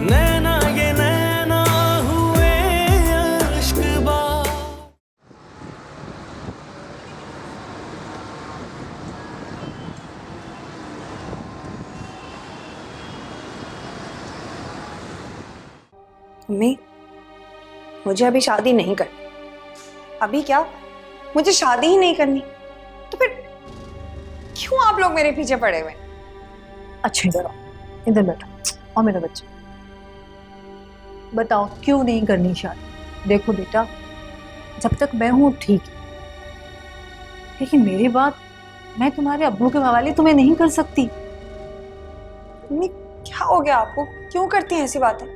नैना ये नैना हुए इश्क बा। मम्मी, मुझे अभी शादी नहीं करनी। अभी क्या, मुझे शादी ही नहीं करनी, तो फिर क्यों आप लोग मेरे पीछे पड़े हुए? अच्छा इधर आओ, इधर बैठो। और मेरा बच्चा, बताओ क्यों नहीं करनी शादी? देखो बेटा, जब तक मैं हूँ ठीक है, लेकिन मेरी बात मैं तुम्हारे अब्बू के हवाले तुम्हें नहीं कर सकती। मम्मी, क्या हो गया आपको? क्यों करती हैं ऐसी बातें?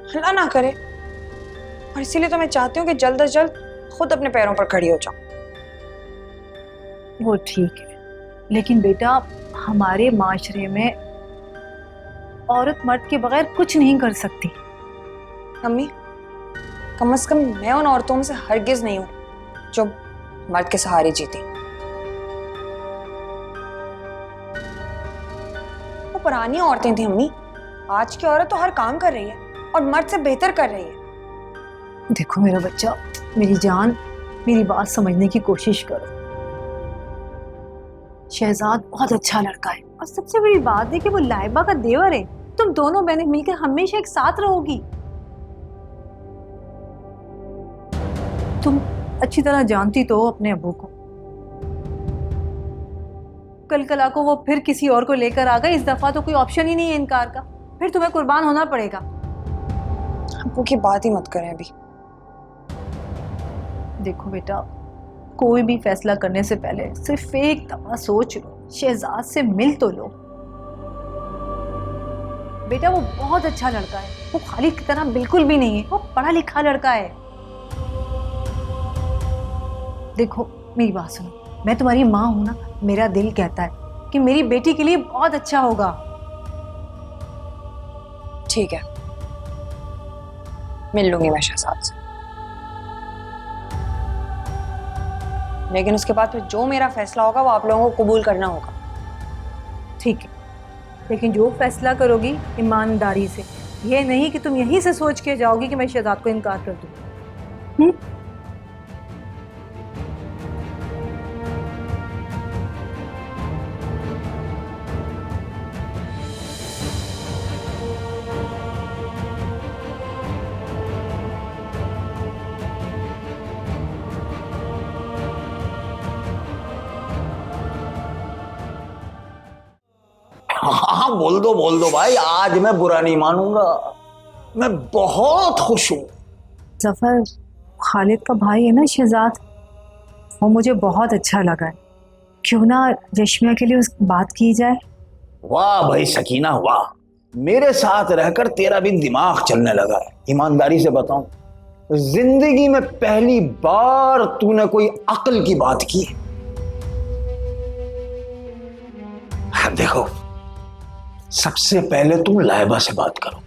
अल्लाह ना करे। और इसीलिए तो मैं चाहती हूँ कि जल्द से जल्द खुद अपने पैरों पर खड़ी हो जाऊं। वो ठीक है, लेकिन बेटा हमारे माशरे में औरत मर्द के बगैर कुछ नहीं कर सकती। मम्मी, कम से कम मैं उन औरतों में से हरगिज नहीं हूँ जो मर्द के सहारे जीती। वो पुरानी औरतें थी अम्मी, आज की औरत तो हर काम कर रही है और मर्द से बेहतर कर रही है। देखो मेरा बच्चा, मेरी जान, मेरी बात समझने की कोशिश करो। शहजाद बहुत अच्छा लड़का है, और सबसे बड़ी बात है कि वो लाइबा का देवर है। तुम दोनों बहनें मिलकर हमेशा एक साथ रहोगी। तुम अच्छी तरह जानती तो हो अपने अब्बू को। कल कला को वो फिर किसी और को लेकर आ गए, इस दफा तो कोई ऑप्शन ही नहीं है इनकार का, फिर तुम्हें कुर्बान होना पड़ेगा। अब्बू की बात ही मत करें अभी। देखो बेटा, कोई भी फैसला करने से पहले सिर्फ एक दफा सोच लो, शहजाद से मिल तो लो। बेटा वो बहुत अच्छा लड़का है, वो खालिद की तरह बिल्कुल भी नहीं है, वो पढ़ा लिखा लड़का है। देखो मेरी बात सुनो, मैं तुम्हारी माँ हूं ना, मेरा दिल कहता है कि मेरी बेटी के लिए बहुत अच्छा होगा। ठीक है, मिल लूंगी मैं शहजाद से, लेकिन उसके बाद फिर जो मेरा फैसला होगा वो आप लोगों को कबूल करना होगा। ठीक है, लेकिन जो फैसला करोगी ईमानदारी से, ये नहीं कि तुम यहीं से सोच के जाओगी कि मैं शहजाद को इनकार कर दूं। हाँ बोल दो भाई, आज मैं बुरा नहीं मानूंगा। मैं बहुत खुश हूँ। जफर, खालिद का भाई है ना शहजाद, वो मुझे बहुत अच्छा लगा है। क्यों ना रेशमिया के लिए उस बात की जाए। वाह भाई सकीना वाह, मेरे साथ रहकर तेरा भी दिमाग चलने लगा है। ईमानदारी से बताऊं, जिंदगी में पहली बार तूने कोई अक्ल की बात की। देखो, सबसे पहले तुम लाइबा से बात करो,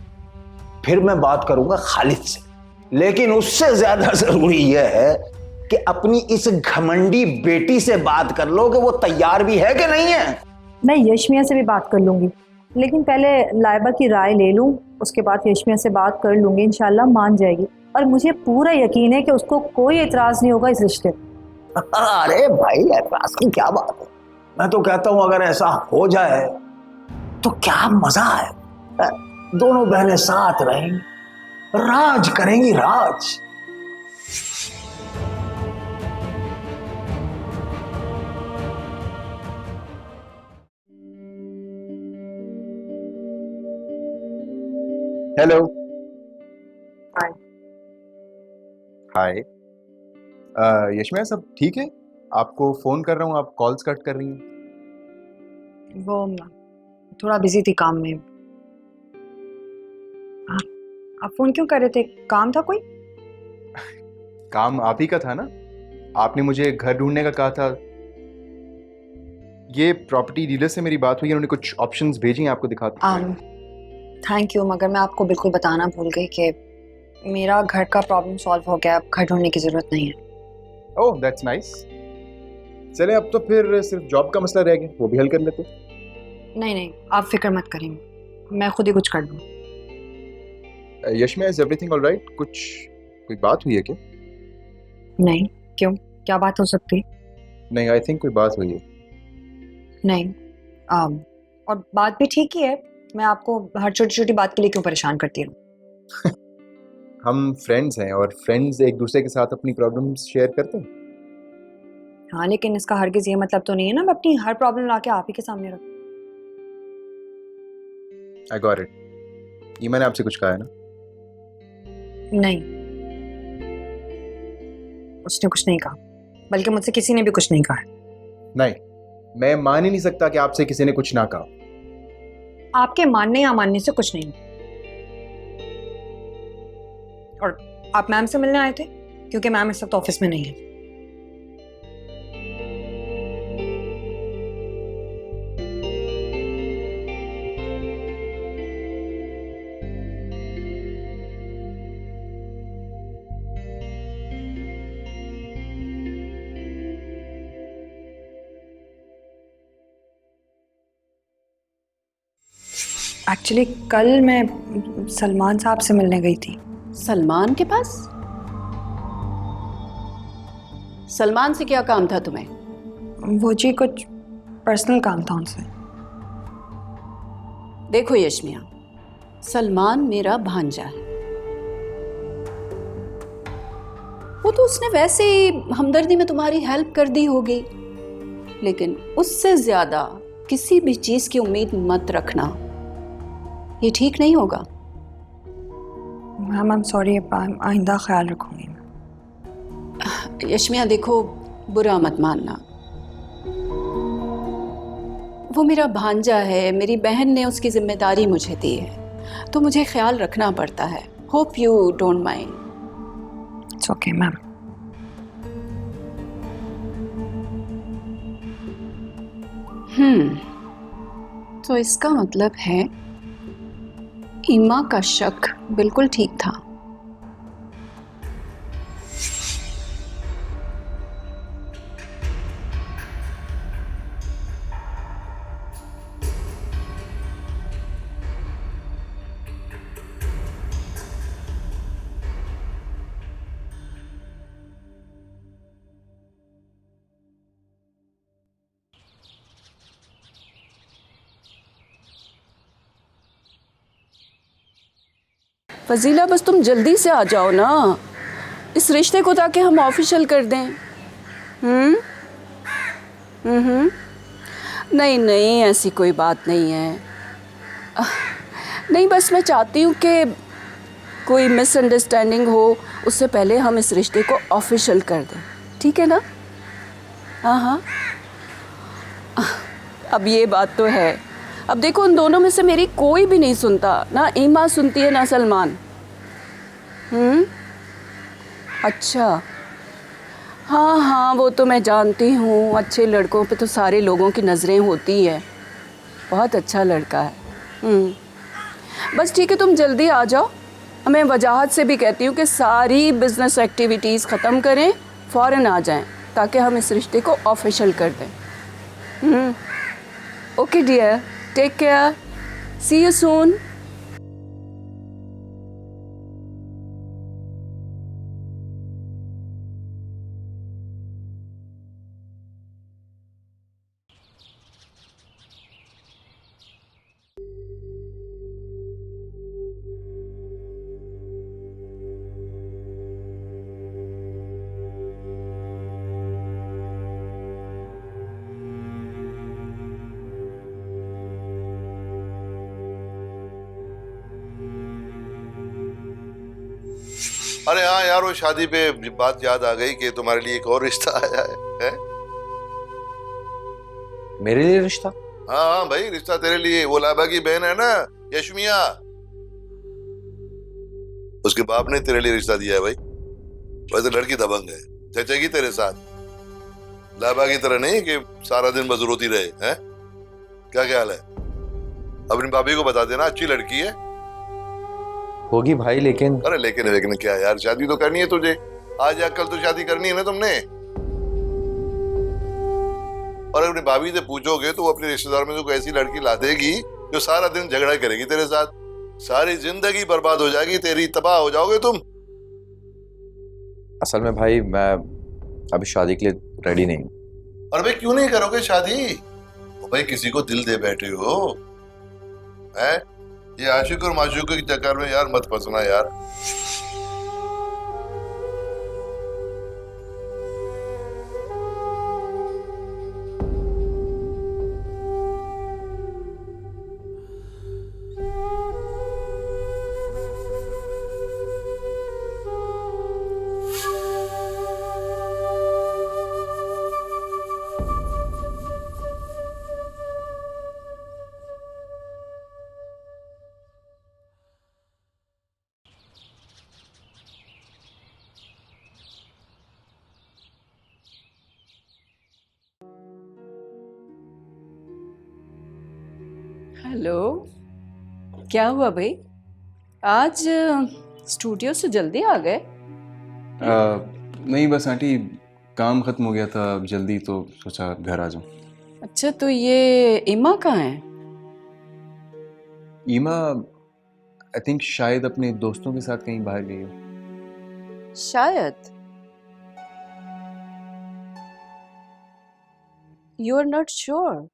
फिर मैं बात करूंगा खालिद से, लेकिन उससे ज्यादा जरूरी यह है कि अपनी इस घमंडी बेटी से बात कर लो कि वो तैयार भी है कि नहीं है। मैं यशमिया से भी बात कर लूंगी, लेकिन पहले लाइबा की राय ले लूं, उसके बाद यशमिया से बात कर लूंगी। इंशाल्लाह मान जाएगी, और मुझे पूरा यकीन है कि उसको कोई एतराज नहीं होगा इस रिश्ते। अरे भाई, एतराज की क्या बात है। मैं तो कहता हूं अगर ऐसा हो जाए तो क्या मजा है। दोनों बहनें साथ रहेंगी, राज करेंगी राज। हेलो। हाय। हाय। यशमिया, सब ठीक है? आपको फोन कर रहा हूँ, आप कॉल्स कट कर रही हैं। वो थोड़ा बिजी थी काम में। आप फोन क्यों कर रहे थे? काम था कोई? काम आप ही का था ना, आपने मुझे घर ढूंढने का कहा था। ये प्रॉपर्टी डीलर से मेरी बात हुई, उन्होंने कुछ ऑप्शंस भेजी हैं, आपको दिखाता हूं। थैंक यू, मगर मैं आपको बिल्कुल बताना भूल गई कि मेरा घर का प्रॉब्लम सॉल्व हो गया, अब घर ढूंढने की जरूरत नहीं है। Oh that's nice. चले, अब तो फिर सिर्फ जॉब का मसला रह गया, वो भी हल कर लेते। नहीं, आप फिक्र मत करें, मैं खुद ही कुछ कर लूँ। यशमिया, इज एवरीथिंग ऑलराइट? कोई बात हुई है क्या? नहीं, क्यों? क्या बात हो सकती है? नहीं, आई थिंक कोई बात हुई है। नहीं, और बात भी ठीक ही है। मैं आपको हर छोटी छोटी बात के लिए क्यों परेशान करती रहूं? हम फ्रेंड्स हैं और फ्रेंड्स एक दूसरे के साथ अपनी प्रॉब्लम्स शेयर करते हैं। हाँ, लेकिन इसका हरगिज ये मतलब तो नहीं है ना मैं अपनी हर प्रॉब्लम लाके आप ही के सामने रखूं। I got it. ये मैंने आपसे कुछ कहा है ना? नहीं, उसने कुछ नहीं कहा, बल्कि मुझसे किसी ने भी कुछ नहीं कहा। नहीं, मैं मान ही नहीं सकता कि आपसे किसी ने कुछ ना कहा। आपके मानने या मानने से कुछ नहीं। और आप मैम से मिलने आए थे क्योंकि मैम इस वक्त ऑफिस में नहीं है। एक्चुअली कल मैं सलमान साहब से मिलने गई थी। सलमान के पास? सलमान से क्या काम था तुम्हें? वो जी कुछ पर्सनल काम था उनसे। देखो यशमिया, सलमान मेरा भांजा है। वो तो उसने वैसे ही हमदर्दी में तुम्हारी हेल्प कर दी होगी, लेकिन उससे ज्यादा किसी भी चीज की उम्मीद मत रखना, ये ठीक नहीं होगा। मैम आई एम सॉरी, आइंदा ख्याल रखूंगी मैं। यशमिया देखो, बुरा मत मानना, वो मेरा भांजा है, मेरी बहन ने उसकी जिम्मेदारी मुझे दी है, तो मुझे ख्याल रखना पड़ता है। Hope you don't mind. It's okay ma'am. तो इसका मतलब है ईमा का शक बिल्कुल ठीक था। फजीला, बस तुम जल्दी से आ जाओ ना इस रिश्ते को, ताकि हम ऑफिशियल कर दें। नहीं नहीं, ऐसी कोई बात नहीं है। नहीं, बस मैं चाहती हूँ कि कोई मिसअंडरस्टैंडिंग हो, उससे पहले हम इस रिश्ते को ऑफिशियल कर दें, ठीक है ना? हाँ, अब ये बात तो है। अब देखो, उन दोनों में से मेरी कोई भी नहीं सुनता, ना ईमा सुनती है ना सलमान। अच्छा, हाँ, वो तो मैं जानती हूँ, अच्छे लड़कों पे तो सारे लोगों की नज़रें होती है। बहुत अच्छा लड़का है। बस ठीक है, तुम जल्दी आ जाओ। मैं वजाहत से भी कहती हूँ कि सारी बिजनेस एक्टिविटीज़ ख़त्म करें, फ़ौरन आ जाएं, ताकि हम इस रिश्ते को ऑफिशियल कर दें। Okay dear, take care, see you soon. अरे हाँ यार, वो शादी पे बात याद आ गई कि तुम्हारे लिए एक और रिश्ता आया है? मेरे लिए रिश्ता? हाँ भाई, रिश्ता तेरे लिए। वो लाबा की बहन है ना, यशमिया, उसके बाप ने तेरे लिए रिश्ता दिया है भाई। वैसे लड़की दबंग है, जचेगी तेरे साथ। लाबा की तरह नहीं कि सारा दिन बस रोती रहे। हैं क्या ख्याल है? अपनी भाभी को बता देना, अच्छी लड़की है। होगी भाई, लेकिन अरे लेकिन क्या यार, शादी तो करनी है तुझे। आज या कल तो शादी करनी है ना तुमने। और अपनी भाभी से पूछोगे तो वो अपने रिश्तेदार में तो कोई ऐसी लड़की ला देगी जो सारा दिन झगड़ा करेगी तेरे साथ। सारी जिंदगी बर्बाद हो जाएगी तेरी, तबाह हो जाओगे तुम। असल में भाई मैं अभी शादी के लिए रेडी नहीं हूँ। और भाई क्यों नहीं करोगे शादी? ओ भाई किसी को दिल दे बैठे हो हैं? ये आशिक और माशूक के चक्कर में यार मत फंसना यार। हेलो, क्या हुआ भाई? आज स्टूडियो से जल्दी आ गए? नहीं बस आंटी काम खत्म हो गया था जल्दी, तो सोचा घर आ जाऊं। अच्छा, तो ये इमा कहाँ है? ईमा आई थिंक शायद अपने दोस्तों के साथ कहीं बाहर गई हो। शायद। You are not sure?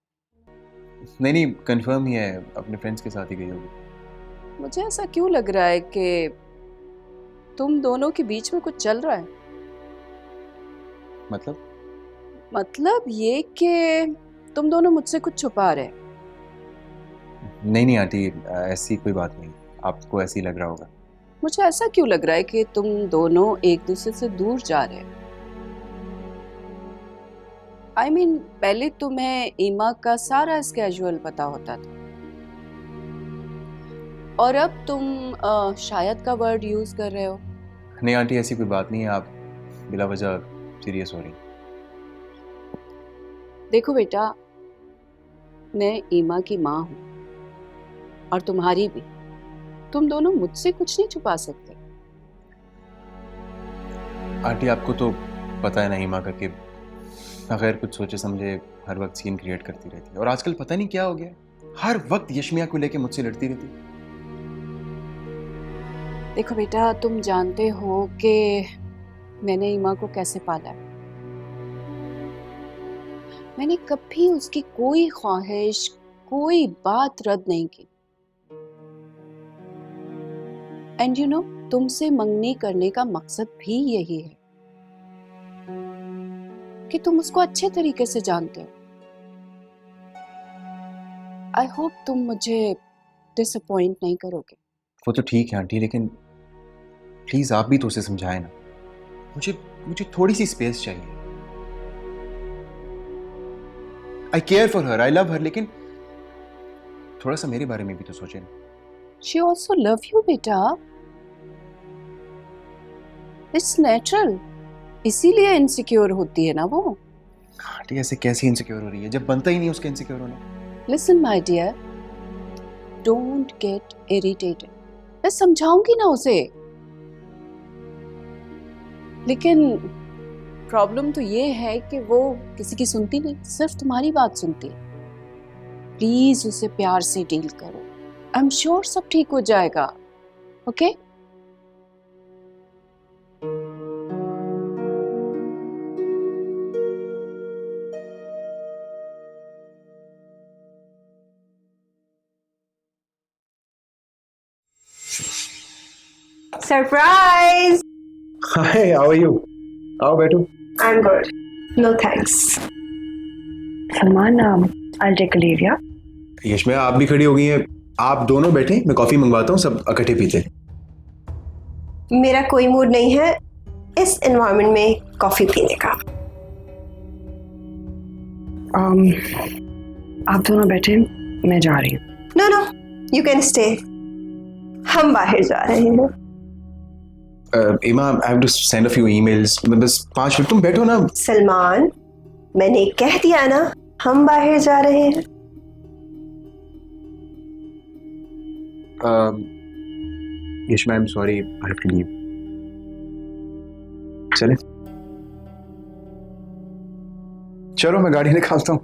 नहीं कंफर्म ही है, अपने फ्रेंड्स के साथ ही गई होगी। मुझे ऐसा क्यों लग रहा है कि तुम दोनों के बीच में कुछ चल रहा है। मतलब ये कि तुम दोनों मुझसे कुछ छुपा रहे। नहीं आंटी, ऐसी कोई बात नहीं, आपको ऐसे ही लग रहा होगा। मुझे ऐसा क्यों लग रहा है कि तुम दोनों एक दूसरे से दूर जा रहे हो। I mean, पहले तुम्हें ईमा का सारा स्केड्यूल पता होता था और अब तुम शायद का वर्ड यूज कर रहे हो। नहीं आंटी, ऐसी कोई बात नहीं है, आप बिला वजह सीरियस हो रही। देखो बेटा, मैं ईमा की माँ हूँ और तुम्हारी भी। तुम दोनों मुझसे कुछ नहीं छुपा सकते। आंटी आपको तो पता है ना ईमा का कि बगैर कुछ सोचे समझे हर वक्त सीन क्रिएट करती रहती है, और आजकल पता नहीं क्या हो गया, हर वक्त यशमिया को लेके मुझसे लड़ती रहती है। देखो बेटा, तुम जानते हो कि मैंने ईमा को कैसे पाला है। मैंने कभी उसकी कोई ख्वाहिश, कोई बात रद्द नहीं की। एंड यू नो, तुमसे मंगनी करने का मकसद भी यही है कि तुम उसको अच्छे तरीके से जानते हो। आई होप तुम मुझे डिसअपॉइंट नहीं करोगे। वो तो ठीक है आंटी, लेकिन प्लीज आप भी तो उसे समझाएं ना। मुझे थोड़ी सी स्पेस चाहिए। I care for her, I love her, लेकिन थोड़ा सा मेरे बारे में भी तो सोचें ना। She also love you, बेटा। It's natural। इसीलिए इनसिक्योर होती है ना वो। आंटी ऐसे कैसे इनसिक्योर हो रही है जब बनता ही नहीं उसका इनसिक्योर होना। Listen, my dear, don't get irritated। मैं समझाऊंगी ना उसे, लेकिन प्रॉब्लम तो ये है कि वो किसी की सुनती नहीं, सिर्फ तुम्हारी बात सुनती है। प्लीज उसे प्यार से डील करो। आई एम श्योर सब ठीक हो जाएगा। Okay? Surprise. Hi, how are you? आओ बैठो। I am good, no thanks. Salman, I will take a leave. या यशमिया आप भी खड़ी हो गई हैं, आप दोनों बैठे, मैं कॉफी मंगवाता हूँ, सब इकट्ठे पीते हैं। मेरा कोई मूड नहीं है इस एनवायरनमेंट में कॉफी पीने का। आप दोनों बैठे, मैं जा रही हूँ। No no, you can stay. हम बाहर जा रहे हैं। Emma, I have to send a few emails, बस 5 मिनट, तुम बैठो ना। सलमान, मैंने कह दिया ना, हम बाहर जा रहे हैं। यशमिया, I am sorry, I have to leave. चले, चलो मैं गाड़ी निकालता हूँ।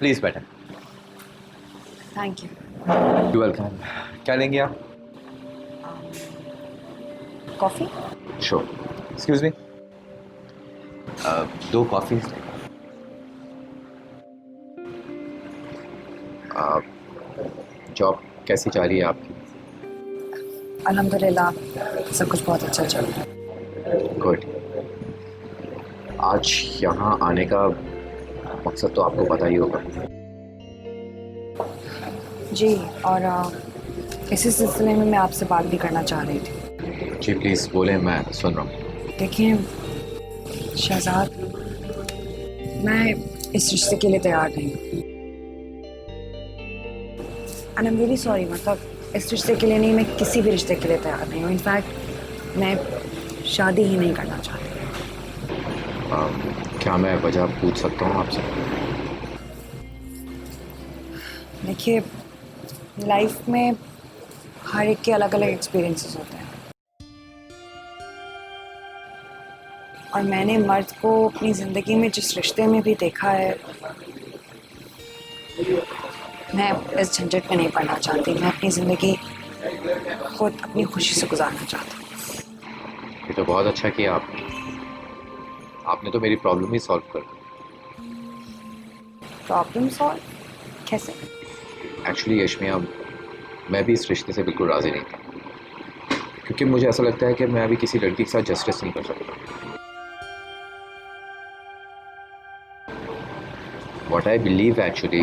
प्लीज़ बैठें। Thank you. You welcome. क्या लेंगे आप? Coffee? Sure. Excuse me, 2 coffee. Job कैसी जा रही है आपकी? अल्हम्दुलिल्लाह सब कुछ बहुत अच्छा चल रहा है। गुड। आज यहाँ आने का मकसद तो आपको पता ही होगा। जी, और इसी सिलसिले में मैं आपसे बात भी करना चाह रही थी। जी प्लीज़ बोलें, मैं सुन रहा हूँ। देखिए शहजाद, मैं इस रिश्ते के लिए तैयार नहीं हूँ। And I am really sorry, मतलब इस रिश्ते के लिए नहीं, मैं किसी भी रिश्ते के लिए तैयार नहीं हूँ। इनफैक्ट मैं शादी ही नहीं करना चाहती। क्या मैं वजह पूछ सकता हूँ आपसे? देखिए लाइफ में हर एक के अलग अलग एक्सपीरियंसेस होते हैं, और मैंने मर्द को अपनी ज़िंदगी में जिस रिश्ते में भी देखा है, मैं इस झंझट में नहीं पड़ना चाहती। मैं अपनी ज़िंदगी खुद अपनी खुशी से गुजारना चाहती हूँ। ये तो बहुत अच्छा किया आपने तो मेरी प्रॉब्लम ही सॉल्व कर दी। प्रॉब्लम सॉल्व कैसे? एक्चुअली यशमिया, मैं भी इस रिश्ते से बिल्कुल राज़ी नहीं था, क्योंकि मुझे ऐसा लगता है कि मैं अभी किसी लड़की के साथ जस्टिस नहीं कर सकता। व्हाट आई बिलीव एक्चुअली,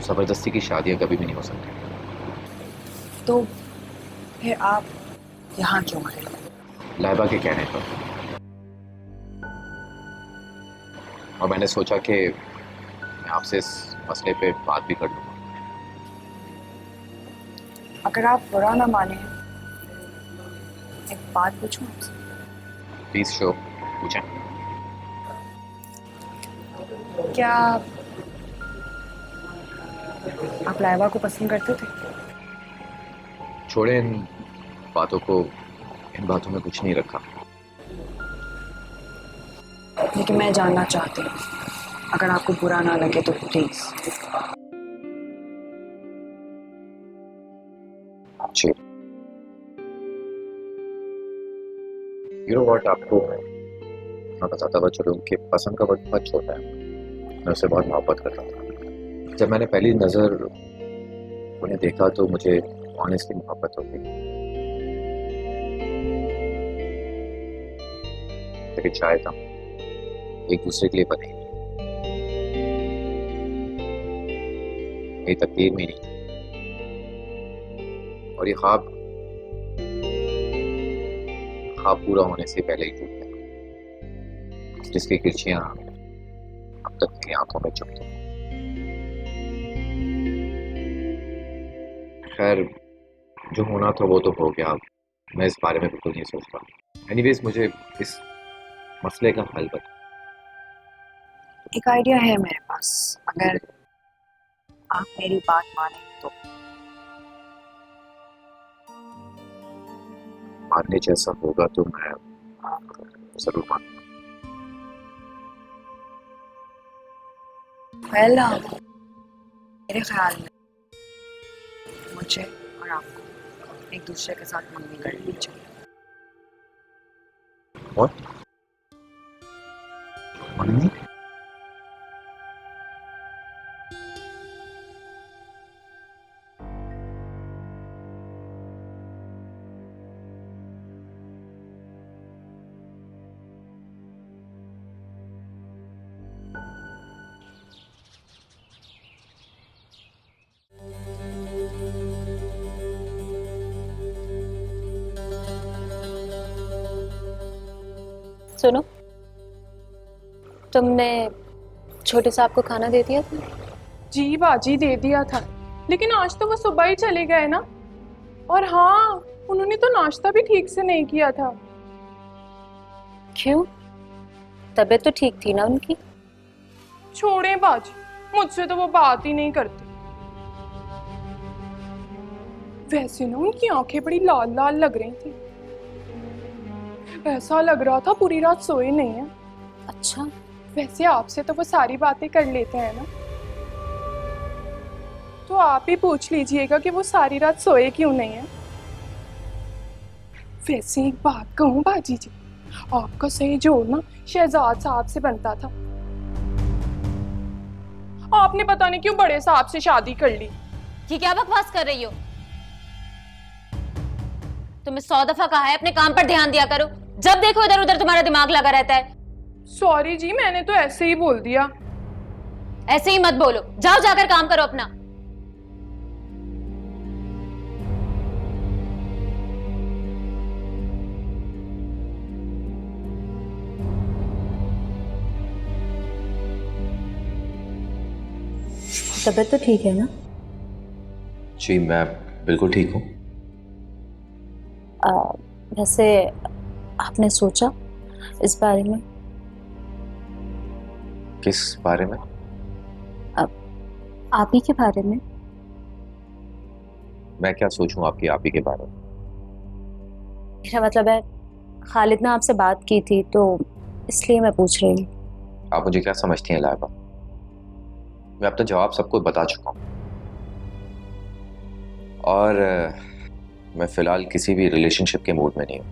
ज़बरदस्ती की शादियाँ कभी भी नहीं हो सकती। तो फिर आप यहाँ क्यों आए? लाइबा के कहने पर। और मैंने सोचा कि मैं आपसे इस मसले पे बात भी कर लूँगा। अगर आप बुरा ना माने, एक बात पूछूं आपसे? प्लीज़ शो, पूछें। क्या आप लाइबा को पसंद करते थे? छोड़े इन बातों को, इन बातों में कुछ नहीं रखा। लेकिन मैं जानना चाहती हूँ, अगर आपको बुरा ना लगे तो प्लीज। जी, यू नो व्हाट, आपको मैं बताता हुआ चलूँ कि पसंद का वक्त बहुत छोटा है। मैं उससे बहुत मोहब्बत करता था। जब मैंने पहली नज़र उन्हें देखा तो मुझे ऑनेस्टली मोहब्बत हो गई। लेकिन शायद हम एक दूसरे के लिए बने, मेरी तकदीर में नहीं। और ये ख्वाब पूरा होने से पहले ही टूट गया, जिसकी खिड़कियां अब तक मेरी आंखों में चुभती हैं। खैर, जो होना था वो तो हो गया। मैं इस बारे में बिल्कुल नहीं सोचता। एनीवेज, मुझे इस मसले का हल बता। एक आइडिया है मेरे पास, अगर आप मेरी बात माने तो। मानने जैसा होगा तो मैं जरूर मानूंगा। मेरे ख्याल में मुझे और आपको एक दूसरे के साथ मंगनी करनी चाहिए। और मंगनी? सुनो, तुमने छोटे साहब को खाना दे दिया था? जी बाजी, दे दिया था, लेकिन आज तो वो सुबह ही चले गए ना। और हाँ, उन्होंने तो नाश्ता भी ठीक से नहीं किया था। क्यों? तबीयत तो ठीक थी ना उनकी? छोड़े बाजी, मुझसे तो वो बात ही नहीं करते। वैसे ना उनकी आंखें बड़ी लाल लाल लग रही थी। ऐसा लग रहा था पूरी रात सोए नहीं है। अच्छा, वैसे आपसे तो वो सारी बातें कर लेते हैं ना, तो आप ही पूछ लीजिएगा कि वो सारी रात सोए क्यों नहीं है। वैसे एक बात कहूँ बाजी जी, आपका सही जोड़ ना शहजाद साहब से बनता था। आपने पता नहीं क्यों बड़े साहब से शादी कर ली। ये क्या बकवास कर रही हो? तुम्हें 100 दफा कहा है अपने काम पर ध्यान दिया करो, जब देखो इधर उधर तुम्हारा दिमाग लगा रहता है। सॉरी जी, मैंने तो ऐसे ही बोल दिया। ऐसे ही मत बोलो, जाओ जाकर काम करो अपना। तबीयत तो ठीक है ना? जी मैं बिल्कुल ठीक हूँ। वैसे आपने सोचा इस बारे में? किस बारे में? आप ही के बारे में। मैं क्या सोचूं आपकी आप ही के बारे में? मेरा मतलब है, खालिद ने आपसे बात की थी तो इसलिए मैं पूछ रही हूँ। आप मुझे क्या समझती हैं लाइबा? मैं अब तो जवाब सबको बता चुका हूँ, और मैं फिलहाल किसी भी रिलेशनशिप के मूड में नहीं हूँ।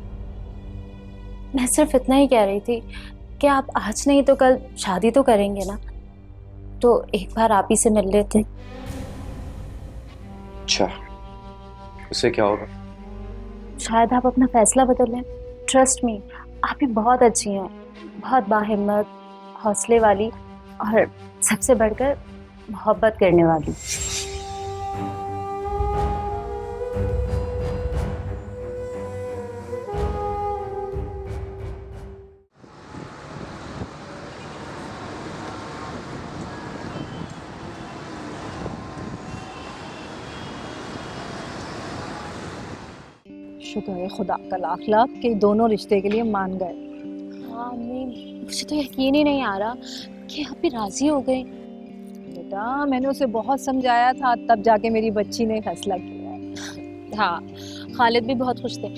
मैं सिर्फ इतना ही कह रही थी कि आप आज नहीं तो कल शादी तो करेंगे ना, तो एक बार आप ही से मिल लेते। अच्छा, उससे क्या होगा? शायद आप अपना फैसला बदल लें। ट्रस्ट मी, आप ही बहुत अच्छी हैं, बहुत बाहिम्मत, हौसले वाली और सबसे बढ़कर मोहब्बत करने वाली। शुक्र है खुदा का लाख लाख कि दोनों रिश्ते के लिए मान गए। हाँ अम्मी, मुझे तो यकीन ही नहीं आ रहा कि आप भी राजी हो गए। बेटा मैंने उसे बहुत समझाया था, तब जाके मेरी बच्ची ने फैसला किया। हाँ, खालिद भी बहुत खुश थे,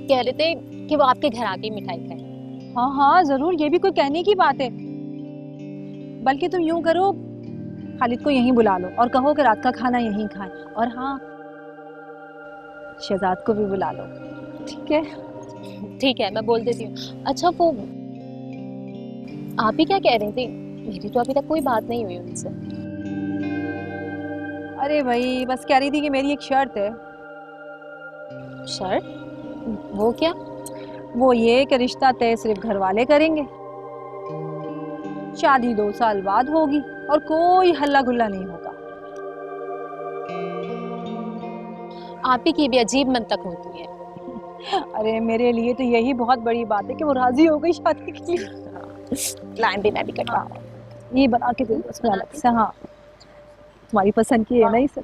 कह रहे थे कि वो आपके घर आके मिठाई खाए। हाँ हाँ जरूर, ये भी कोई कहने की बात है। बल्कि तुम यूं करो, खालिद को यहीं बुला लो और कहो कि रात का खाना यहीं खाएं। और हाँ, शहजाद को भी बुला लो, ठीक है? ठीक है, मैं बोल देती हूँ। अच्छा वो आप ही क्या कह रही थी? मेरी तो अभी तक कोई बात नहीं हुई उनसे। अरे भाई बस कह रही थी कि मेरी एक शर्त है। शर्त? वो क्या? वो ये कि रिश्ता तय सिर्फ घर वाले करेंगे, शादी 2 साल बाद होगी और कोई हल्ला गुल्ला नहीं होगा। आप ही की भी अजीब मंतक होती है। अरे मेरे लिए तो यही बहुत बड़ी बात है कि वो राजी हो गई शादी के लिए। लाइन भी मैं भी कटवा, ये बना के दे दो उसमें अलग से। हाँ तुम्हारी पसंद की है ना इसे।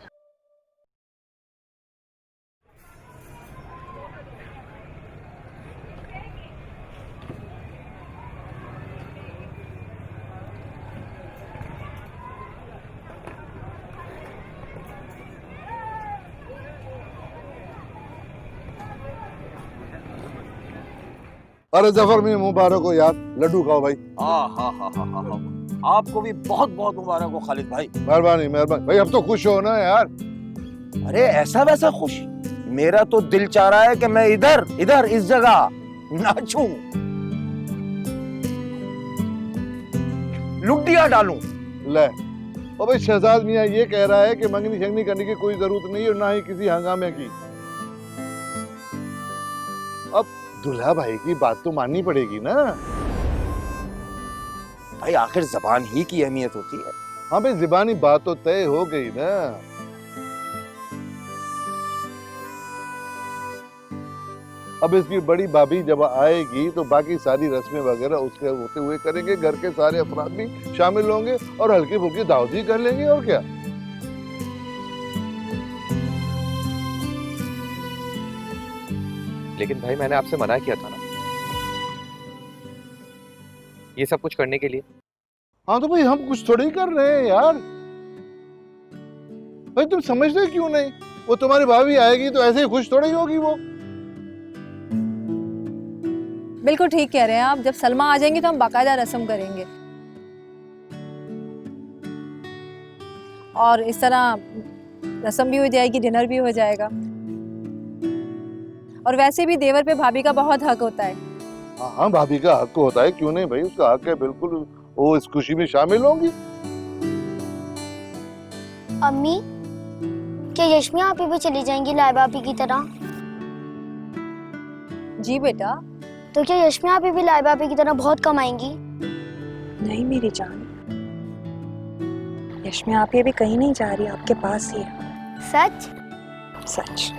अरे जफर में मुबारक हो यार, लड्डू खाओ भाई। हाँ, आपको भी बहुत बहुत मुबारक हो खालिद भाई। मेहरबानी मेहरबानी भाई, अब तो खुश हो ना यार। अरे ऐसा वैसा खुश, मेरा तो दिल चाह रहा है कि मैं इधर इधर इस जगह नाचूं, लुटिया डालूं। ले ओ भाई, शहजाद मियाँ ये कह रहा है कि मंगनी शंगनी करने की कोई जरूरत नहीं है और ना ही किसी हंगामे की। अब दुल्हा भाई की बात तो माननी पड़ेगी ना भाई, आखिर जबान ही की अहमियत होती है। हाँ भाई, ज़बानी बात तो तय हो गई ना। अब इसकी बड़ी भाभी जब आएगी तो बाकी सारी रस्में वगैरह उसके होते हुए करेंगे, घर के सारे अफराद भी शामिल होंगे और हल्की फुल्की दावत भी कर लेंगे, और क्या। लेकिन भाई मैंने आपसे मना किया था ना ये सब कुछ करने के लिए। हाँ तो भाई हम कुछ थोड़ी ही कर रहे हैं यार। भाई तुम समझते क्यों नहीं? वो तुम्हारी भाभी आएगी तो ऐसे ही खुश थोड़ी होगी वो। बिल्कुल ठीक कह रहे हैं आप, जब सलमा आ जाएंगी तो हम बाकायदा रस्म करेंगे। और इस तरह रस्म भी हो जाएगी, डिनर भी हो जाएगा। और वैसे भी देवर पे भाभी का बहुत हक होता है। हाँ, भाभी का हक होता है, क्यों नहीं भाई, उसका हक है बिल्कुल, वो इस खुशी में शामिल होंगी। अम्मी, क्या यश्मी आप भी चली जाएंगी लाइबा आपी की तरह? जी बेटा। तो क्या यश्मी आप भी लाइबा आपी की तरह बहुत कमाएंगी? नहीं मेरी जान, यश्मी आप ये भी कहीं नहीं जा रही, आपके पास ही है। सच? सच।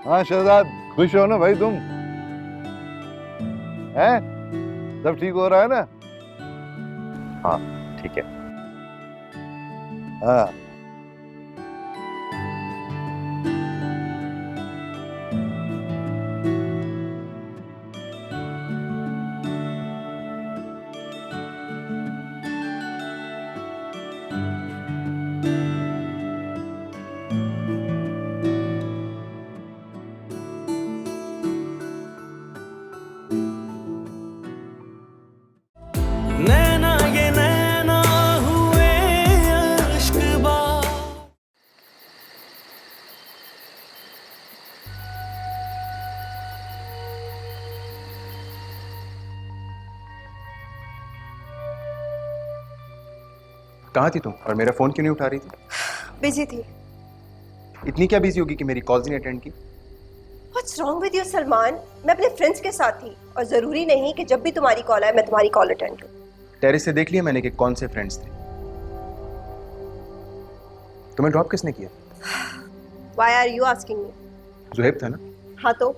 हाँ शहजाद, खुश हो ना भाई तुम? हैं? सब ठीक हो रहा है ना? हाँ ठीक है। हाँ। नैना ये नैना हुए अश्क-बाज़। कहाँ थी तुम और मेरा फोन क्यों नहीं उठा रही थी? बिजी थी। इतनी क्या बिजी होगी कि मेरी कॉल्स नहीं अटेंड की? What's wrong with you, Salman? मैं अपने फ्रेंड्स के साथ थी और जरूरी नहीं कि जब भी तुम्हारी कॉल आए मैं तुम्हारी कॉल अटेंड करूं। टेरिस से देख लिया मैंने कि कौन से फ्रेंड्स थे। तुम्हें ड्रॉप किसने किया? Why are you asking me? Zuheb था ना? हाँ तो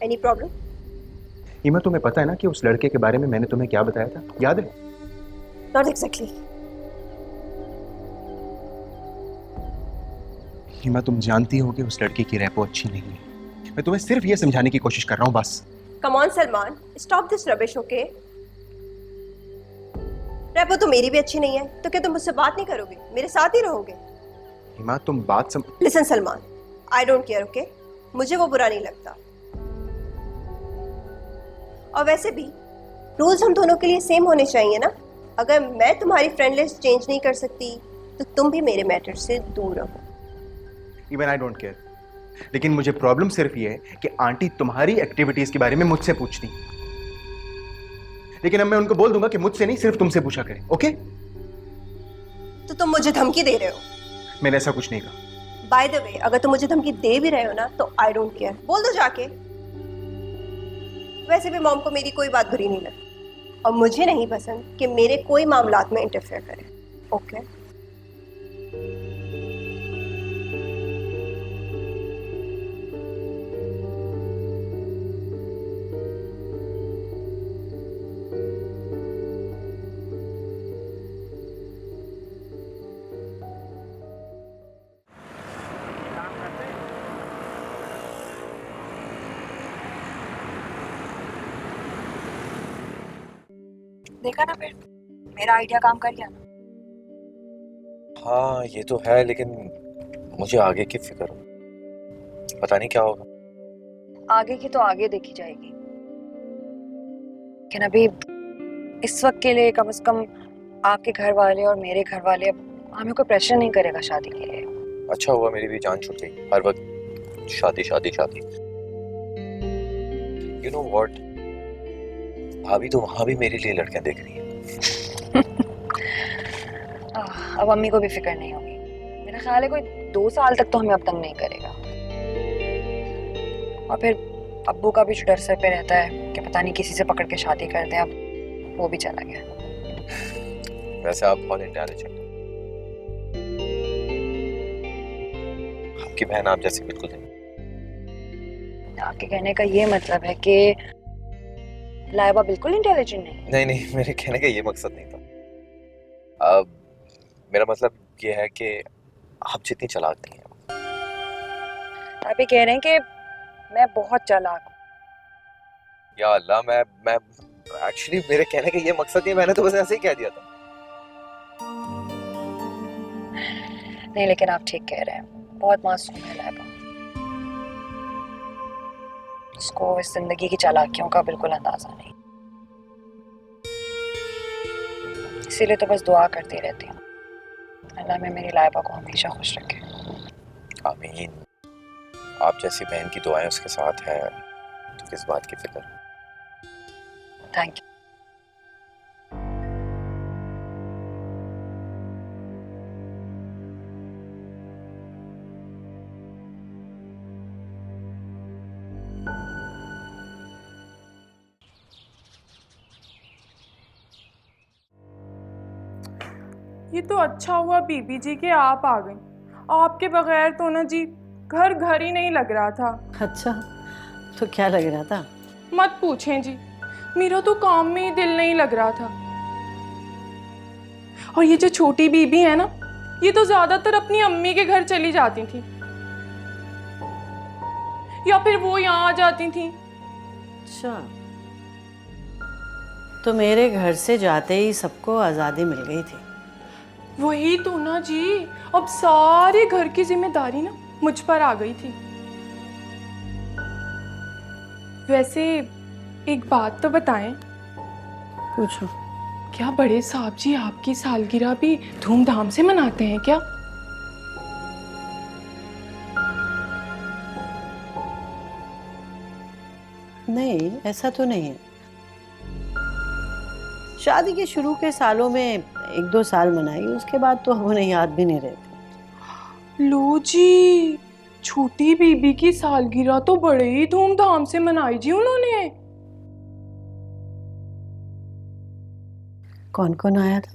any problem? हीमा तुम्हें पता है ना कि उस लड़के के बारे में मैंने तुम्हें क्या बताया था, याद है? Not exactly. हीमा तुम जानती हो कि उस लड़के की रैपो अच्छी नहीं है। मैं तुम्हें सिर्फ ये समझाने की कोशिश कर रहा हूँ बस। Come on, Salman, stop this rubbish, okay? Rapport तो मेरी भी अच्छी नहीं है, तो क्या तुम मुझसे बात नहीं करोगे? मेरे साथ ही रहोगे? हीमा तुम बात Listen, Salman, I don't care, okay? मुझे वो बुरा नहीं लगता। और वैसे भी रूल्स हम दोनों के लिए सेम होने चाहिए ना? अगर मैं तुम्हारी फ्रेंड लिस्ट चेंज नहीं कर सकती तो तुम भी मेरे मैटर से दूर रहो। Even I don't care. लेकिन मुझे प्रॉब्लम सिर्फ ये है कि आंटी तुम्हारी एक्टिविटीज के बारे में मुझसे पूछती, लेकिन अब मैं उनको बोल दूंगा कि मुझसे नहीं सिर्फ तुमसे पूछा करें, ओके? तो तुम मुझे धमकी दे रहे हो? मैंने ऐसा कुछ नहीं कहा। बाय द वे, अगर तुम मुझे धमकी दे भी रहे हो ना तो आई डोंट केयर, बोल दो जाके। वैसे भी मॉम को मेरी कोई बात बुरी नहीं लगती और मुझे नहीं पसंद कि मेरे कोई मामलात में इंटरफेयर करे, ओके? देखा ना फिर, मेरा आइडिया काम कर गया ना। हाँ ये तो है, लेकिन मुझे आगे की फिक्र हो, पता नहीं क्या होगा। आगे की तो आगे देखी जाएगी, लेकिन अभी इस वक्त के लिए कम से कम आपके घर वाले और मेरे घर वाले अब हमें कोई प्रेशर नहीं करेगा शादी के लिए। अच्छा हुआ मेरी भी जान छूट गई, हर वक्त शादी शादी शादी। यू नो व्हाट, भाभी तो वहां भी मेरे लिए लड़कियां देख रही है। अब अम्मी को भी फिक्र नहीं होगी। मेरा ख्याल है कोई 2 साल तक तो हमें अब तंग नहीं करेगा। और फिर अब्बू का भी जो डर सर पे रहता है कि पता नहीं किसी से पकड़ के शादी कर दें, अब वो भी चला गया। वैसे आप बहुत इंटेलिजेंट, आपकी बहन आप जैसी बिल्कुल नहीं। आपके कहने का ये मतलब है कि लाइबा बिल्कुल इंटेलिजेंट नहीं? नहीं नहीं, मेरे कहने का ये मकसद नहीं था। मेरा मतलब ये है कि आप जितनी चालाक नहीं हैं। आप ये कह रहे हैं कि मैं बहुत चालाक हूँ? या अल्लाह, मैं एक्चुअली मेरे कहने का ये मकसद नहीं, मैंने तो बस ऐसे ही कह दिया था। नहीं, लेकिन आप ठीक कह रहे हैं, बहुत मासूम है लाइबा। उसको इस जिंदगी की चालाकियों का बिल्कुल अंदाजा नहीं, इसीलिए तो बस दुआ करती रहती हूँ अल्लाह में मेरी लाइबा को हमेशा खुश रखे। आमीन। आप जैसी बहन की दुआएं उसके साथ है तो किस बात की फिक्र। Thank you. ये तो अच्छा हुआ बीबी जी कि आप आ गई। आपके बगैर तो ना जी घर घर ही नहीं लग रहा था। अच्छा, तो क्या लग रहा था? मत पूछें जी, मेरा तो काम में ही दिल नहीं लग रहा था। और ये जो छोटी बीबी है ना, ये तो ज्यादातर अपनी अम्मी के घर चली जाती थी या फिर वो यहाँ आ जाती थी। अच्छा, तो मेरे घर से जाते ही सबको आज़ादी मिल गई थी। वही तो ना जी, अब सारे घर की जिम्मेदारी ना मुझ पर आ गई थी। वैसे एक बात तो बताएं। पूछो। क्या बड़े साहब जी आपकी सालगिरह भी धूमधाम से मनाते हैं क्या? नहीं, ऐसा तो नहीं है। शादी के शुरू के सालों में 1-2 साल मनाई, उसके बाद तो उन्हें याद भी नहीं रहती। लो जी, छोटी बीबी की सालगिरह तो बड़े ही धूमधाम से मनाई जी उन्होंने। कौन कौन आया था?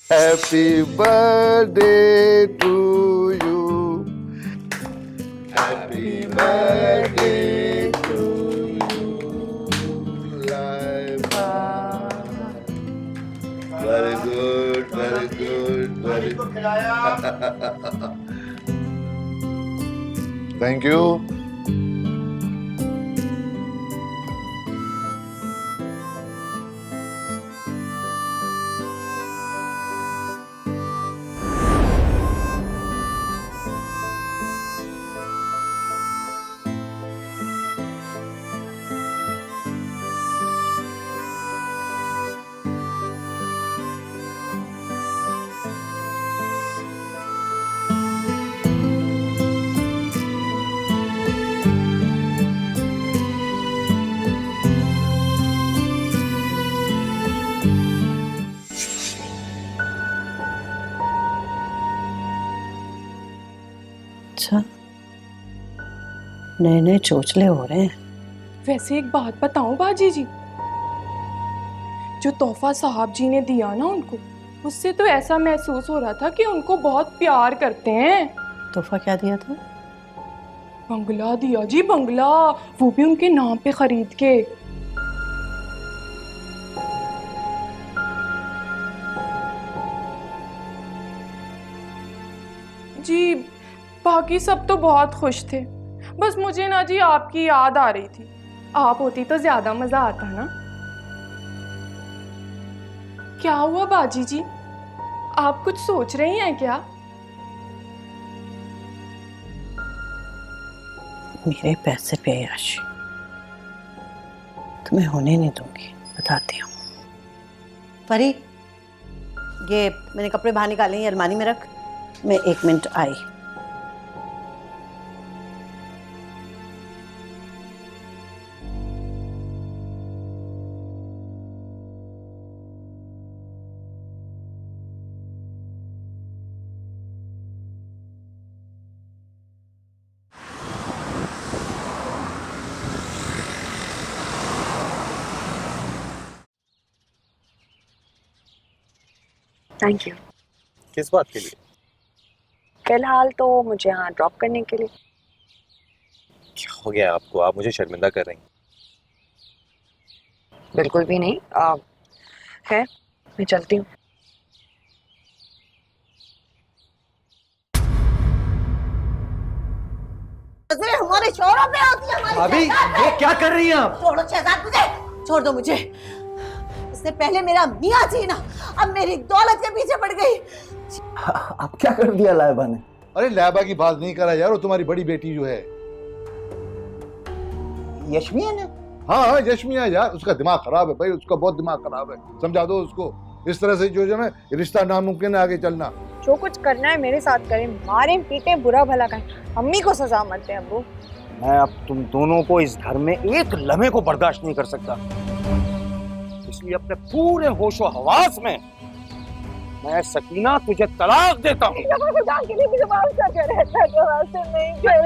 Happy birthday to you, happy birthday to you Laiba. Very good, very good, very good. Thank you. अच्छा, नए नए चोचले हो रहे हैं। वैसे एक बात बताऊं बाजी जी, जो तोहफा साहब जी ने दिया ना उनको, उससे तो ऐसा महसूस हो रहा था कि उनको बहुत प्यार करते हैं। तोहफा क्या दिया था? बंगला दिया जी, बंगला, वो भी उनके नाम पे खरीद के। जी बाकी सब तो बहुत खुश थे, बस मुझे ना जी आपकी याद आ रही थी। आप होती तो ज्यादा मजा आता ना। क्या हुआ बाजी जी, आप कुछ सोच रही हैं क्या? मेरे पैसे पे याशी तुम्हें होने नहीं दूंगी, बताती हूँ। परी, ये मैंने कपड़े बाहर निकाले हैं, अलमारी में रख, मैं 1 मिनट आई। Thank you. किस बात के लिए? फिलहाल तो मुझे यहाँ ड्रॉप करने के लिए। क्या हो गया आपको? आप मुझे शर्मिंदा कर रही हैं। बिल्कुल भी नहीं। है, मैं चलती हूँ। हमारे शोरों पे होती है हमारी। अभी ये क्या कर रही हैं आप? छोड़ो शहजाद, मुझे छोड़ दो। मुझे इससे पहले मेरा मियाँ जी ना अब मेरी दौलत के पीछे पड़ गई। अब क्या कर दिया लाइबा ने? अरे लाइबा की बात नहीं करा यार, वो तुम्हारी बड़ी बेटी जो है यशमिया ने। हाँ हाँ, यशमिया यार, उसका दिमाग खराब है भाई, उसका बहुत दिमाग खराब है। समझा दो उसको, इस तरह से जो है ना रिश्ता नामुमकिन है आगे चलना। जो कुछ करना है मेरे साथ करें, मारे पीटे बुरा भला करें, अम्मी को सजा मत दें अब्बू। मैं अब तुम दोनों को इस घर में एक लम्हे को बर्दाश्त नहीं कर सकता, इसलिए अपने पूरे होशो हवास में मैं सकीना तुझे तलाक देता हूँ। खुदा के लिए मुझे माफ कर, नहीं कर।